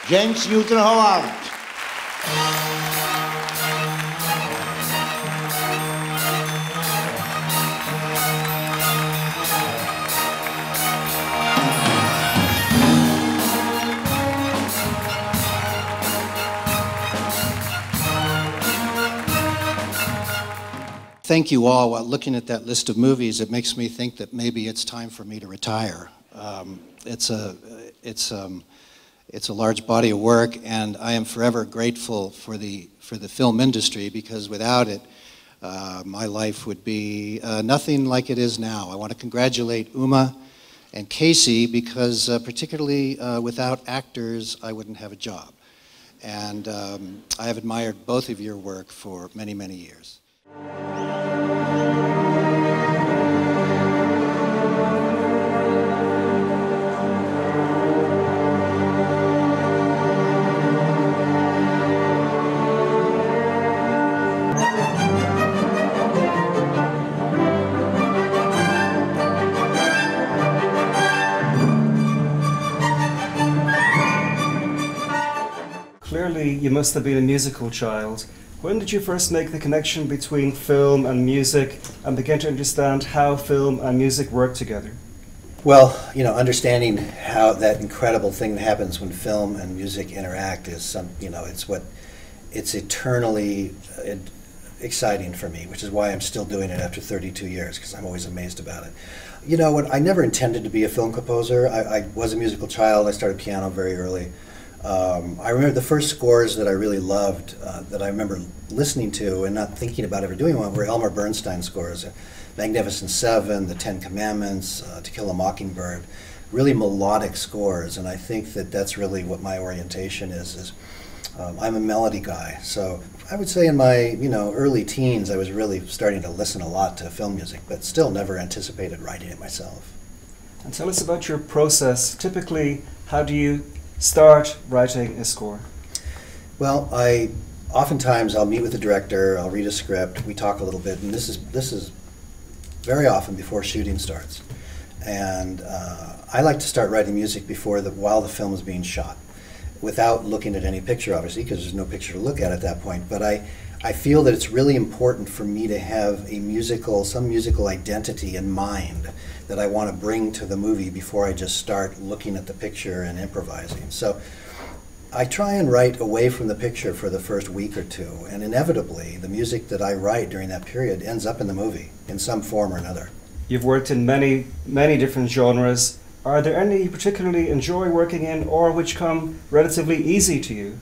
Jamesem Newtonem Howardem. Thank you all. While looking at that list of movies, it makes me think that maybe it's time for me to retire. It's a large body of work, and I am forever grateful for the film industry, because without it, my life would be nothing like it is now. I want to congratulate Uma and Casey, because particularly without actors, I wouldn't have a job. And I have admired both of your work for many, many years. Clearly, you must have been a musical child. When did you first make the connection between film and music and begin to understand how film and music work together? Well, you know, understanding how that incredible thing that happens when film and music interact is it's eternally exciting for me, which is why I'm still doing it after 32 years, because I'm always amazed about it. You know, I never intended to be a film composer. I was a musical child. I started piano very early. I remember the first scores that I really loved, that I remember listening to and not thinking about ever doing one, were Elmer Bernstein scores. Magnificent Seven, The Ten Commandments, To Kill a Mockingbird, really melodic scores, and I think that that's really what my orientation is I'm a melody guy. So I would say in my early teens I was really starting to listen a lot to film music, but still never anticipated writing it myself. And tell us about your process. Typically, how do you start writing a score? Well, oftentimes I'll meet with the director, I'll read a script, we talk a little bit, and this is very often before shooting starts. And I like to start writing music while the film is being shot, without looking at any picture, obviously, because there's no picture to look at that point. But I feel that it's really important for me to have some musical identity in mind that I want to bring to the movie before I just start looking at the picture and improvising. So I try and write away from the picture for the first week or two, and inevitably the music that I write during that period ends up in the movie in some form or another. You've worked in many, many different genres. Are there any you particularly enjoy working in, or which come relatively easy to you?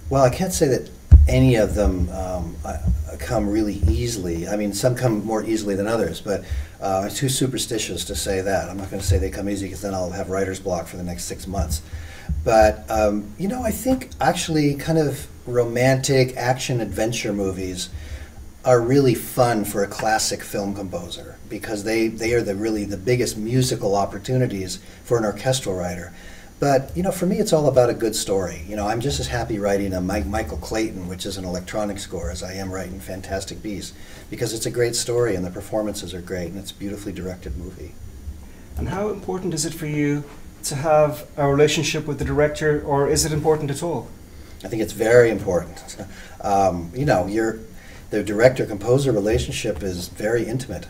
Well, I can't say that any of them come really easily. I mean, some come more easily than others, but I'm too superstitious to say that. I'm not going to say they come easy, because then I'll have writer's block for the next 6 months. But, I think actually kind of romantic action-adventure movies are really fun for a classic film composer, because they are really the biggest musical opportunities for an orchestral writer. But, for me it's all about a good story. I'm just as happy writing a Michael Clayton, which is an electronic score, as I am writing Fantastic Beasts, because it's a great story and the performances are great and it's a beautifully directed movie. And how important is it for you to have a relationship with the director, or is it important at all? I think it's very important. The director-composer relationship is very intimate.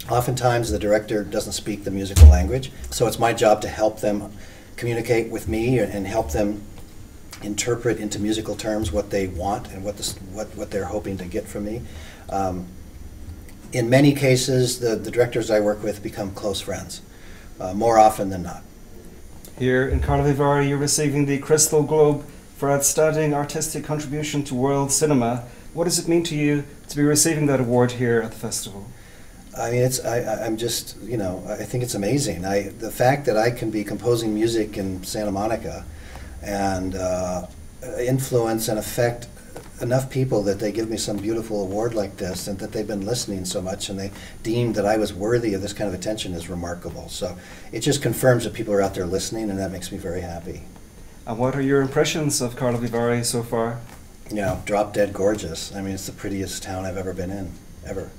Oftentimes the director doesn't speak the musical language, so it's my job to help them communicate with me and help them interpret into musical terms what they want and what they're hoping to get from me. In many cases, the directors I work with become close friends, more often than not. Here in Karlovy, you're receiving the Crystal Globe for Outstanding Artistic Contribution to World Cinema. What does it mean to you to be receiving that award here at the festival? I mean, I'm just, I think it's amazing. The fact that I can be composing music in Santa Monica and influence and affect enough people that they give me some beautiful award like this, and that they've been listening so much and they deemed that I was worthy of this kind of attention is remarkable. So it just confirms that people are out there listening, and that makes me very happy. And what are your impressions of Karlovy so far? Drop dead gorgeous. I mean, it's the prettiest town I've ever been in, ever.